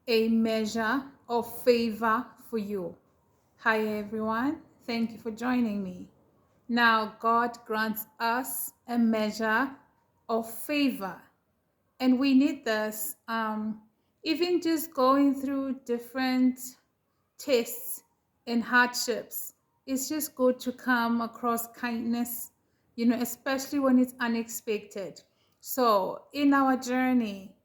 a measure of favor for you. Hi, everyone. Thank you for joining me. Now, God grants us a measure of favor, and we need this. Even just going through different tests and hardships, it's just good to come across kindness, especially when it's unexpected. So, in our journey,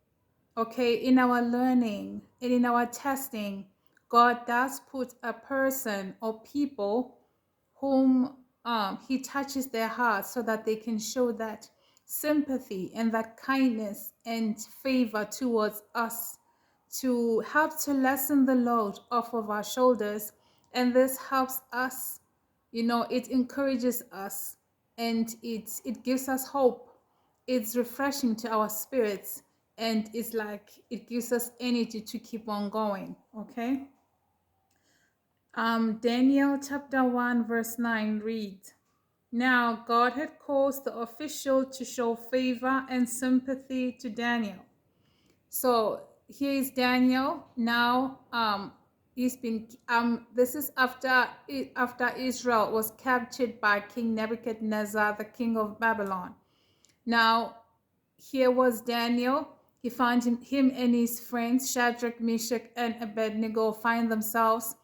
okay, in our learning and in our testing, God does put a person or people whom He touches their hearts so that they can show that sympathy and that kindness and favor towards us to help to lessen the load off of our shoulders. And this helps us, it encourages us, and it gives us hope. It's refreshing to our spirits, and it's like it gives us energy to keep on going. Okay. Daniel chapter 1 verse 9 reads, now God had caused the official to show favor and sympathy to Daniel. So here is Daniel. Now he's been this is after Israel was captured by King Nebuchadnezzar, the king of Babylon. Now here was Daniel. He found him and his friends Shadrach, Meshach, and Abednego find themselves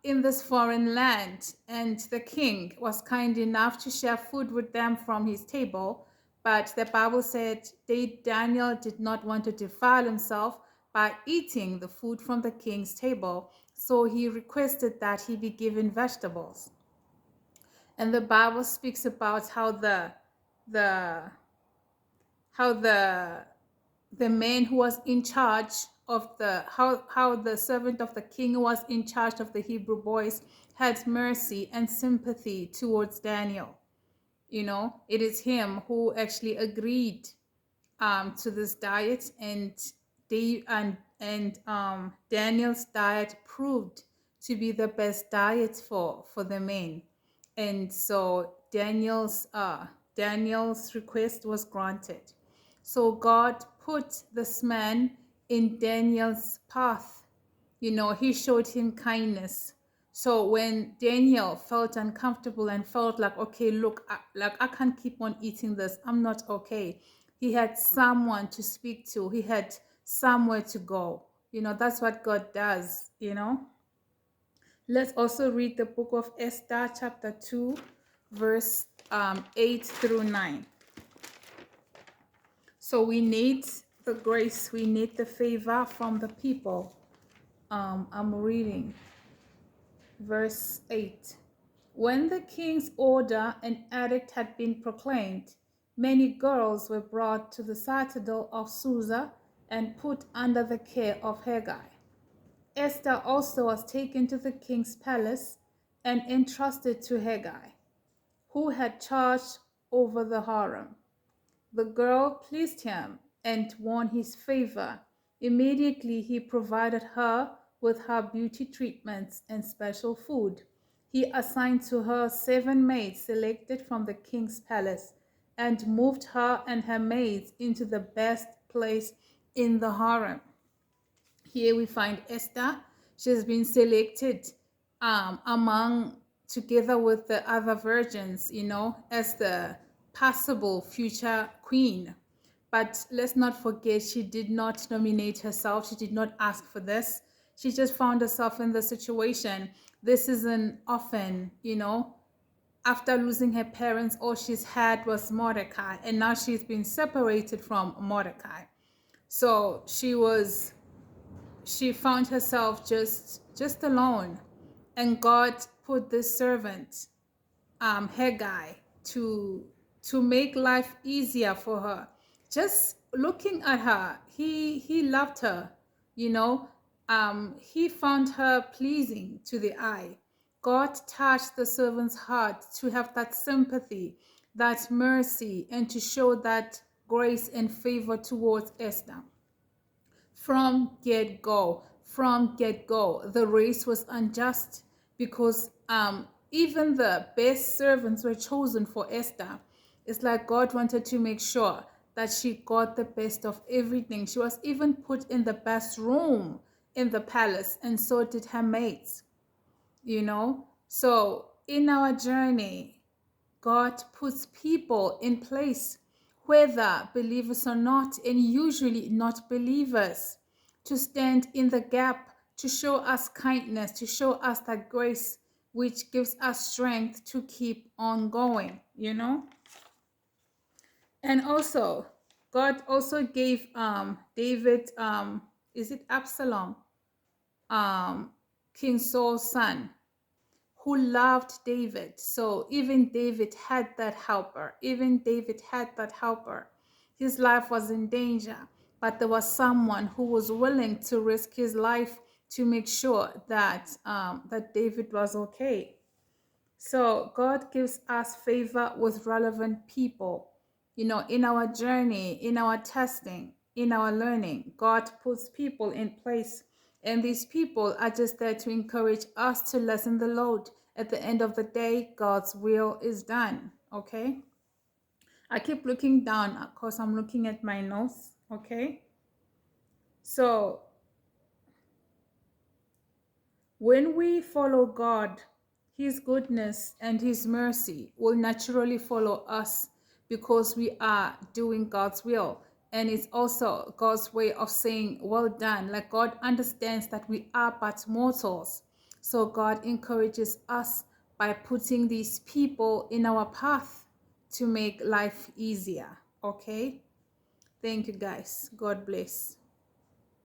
in this foreign land, and the king was kind enough to share food with them from his table. But the Bible said Daniel did not want to defile himself by eating the food from the king's table, so he requested that he be given vegetables. And the Bible speaks about how the how the man who was in charge of how the servant of the king who was in charge of the Hebrew boys had mercy and sympathy towards Daniel. It is him who actually agreed to this diet, and Daniel's diet proved to be the best diet for the men. And so Daniel's request was granted. So God put this man in Daniel's path. He showed him kindness. So when Daniel felt uncomfortable and felt like, okay, look, I can't keep on eating this, I'm not okay, he had someone to speak to. He had somewhere to go. That's what God does. Let's also read the book of Esther, chapter 2, verse 8 through 9. So we need the grace, we need the favor from the people. I'm reading verse 8. When the king's order and edict had been proclaimed, many girls were brought to the citadel of Susa and put under the care of Haggai. Esther also was taken to the king's palace and entrusted to Haggai, who had charge over the harem. The girl pleased him and won his favor. Immediately he provided her with her beauty treatments and special food. He assigned to her 7 maids selected from the king's palace and moved her and her maids into the best place in the harem. Here we find Esther. She has been selected together with the other virgins, as the possible future queen. But let's not forget, she did not nominate herself. She did not ask for this. She just found herself in the situation. This isn't often, after losing her parents, all she's had was Mordecai, and now she's been separated from Mordecai. So she found herself just alone, and God put this servant, Haggai, to make life easier for her. Just looking at her, he loved her. He found her pleasing to the eye. God touched the servant's heart to have that sympathy, that mercy, and to show that grace and favor towards Esther. From get-go, the race was unjust, because even the best servants were chosen for Esther. It's like God wanted to make sure that she got the best of everything. She was even put in the best room in the palace, and so did her mates, you know. So in our journey, God puts people in place, whether believers or not, and usually not believers, to stand in the gap, to show us kindness, to show us that grace which gives us strength to keep on going, you know. And also, God also gave David, is it Absalom, um King Saul's son, who loved David. So even David had that helper. Even David had that helper. His life was in danger, but there was someone who was willing to risk his life to make sure that that David was okay. So God gives us favor with relevant people. You know, in our journey, in our testing, in our learning, God puts people in place. And these people are just there to encourage us to lessen the load. At the end of the day, God's will is done. Okay? I keep looking down because I'm looking at my notes. Okay? So when we follow God, His goodness and His mercy will naturally follow us because we are doing God's will. And it's also God's way of saying, well done. Like God understands that we are but mortals. So God encourages us by putting these people in our path to make life easier. Okay? Thank you, guys. God bless.